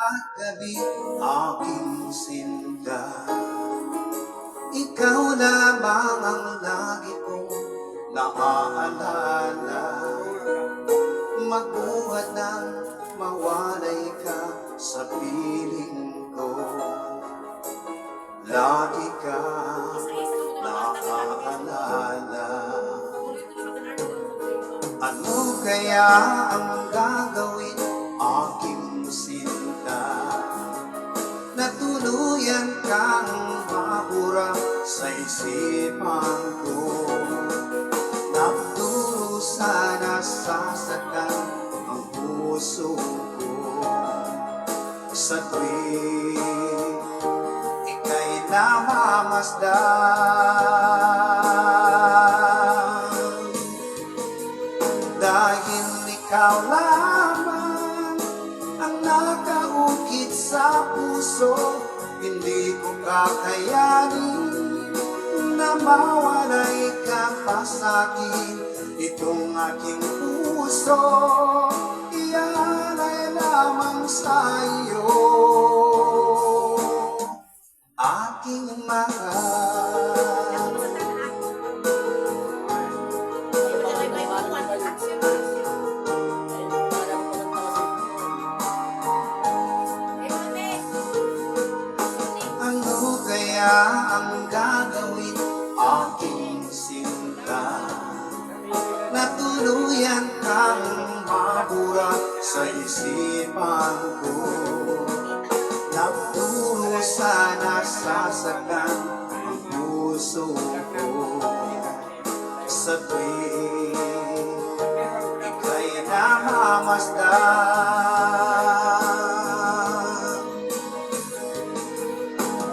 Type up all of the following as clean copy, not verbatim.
gabi aking sinta, ikaw lamang ang lagi kong naaalala. Magbuhat nang mawalay ka sa piling ko, lagi ka naaalala. Ano kaya ang gagawin aking sinta, na tuluyan kang mabura sa isipan ko? Nagdurusa na sasaktan ang puso ko sa tuwing ika'y namamasdan. Dahil ikaw lamang ang nakaukit sa puso, hindi ko kakayanin na mawalay ka pa sa'kin. Itong aking puso, ialay lamang sa iyo, aking mahal. Ano kaya ang gagawin aking sinta, na tuluyan kang mabura sa isipan ko? Nagdurusa na sasaktan ang puso ko sa tuwing ika'y namamasdan.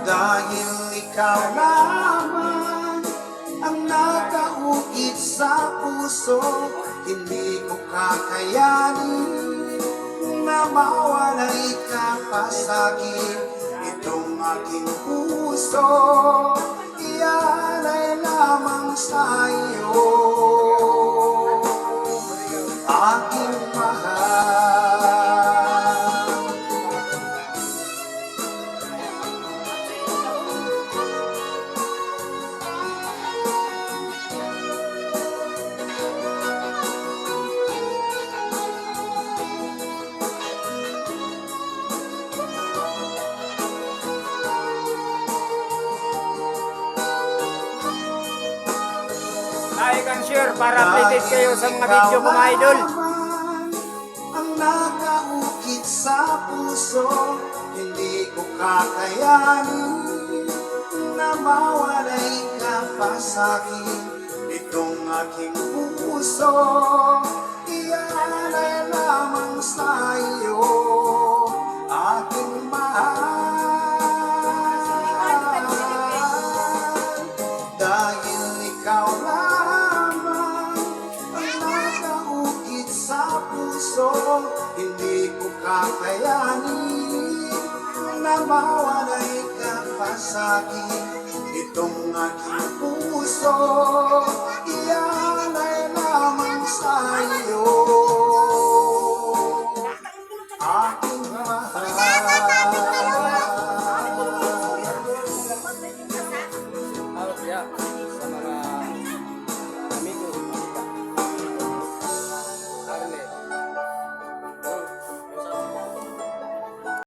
Dahil ikaw lamang ang nakaukit sa puso, hindi ko kakayanin na mawalay ka pa sa'kin. Itong aking puso, ialay lamang sa iyo, aking mahal. Like and share para updated kayo sa mga video ko, mga idol. Ang nakaukit sa puso, hindi ko kakayanin na mawalay ka pa sa'kin. Itong aking puso, ialay lamang sa iyo, aking mahal. Dahil ikaw lamang ang nakaukit sa puso, hindi ko kakayanin na mawalay ka pa sa'kin. Itong aking puso,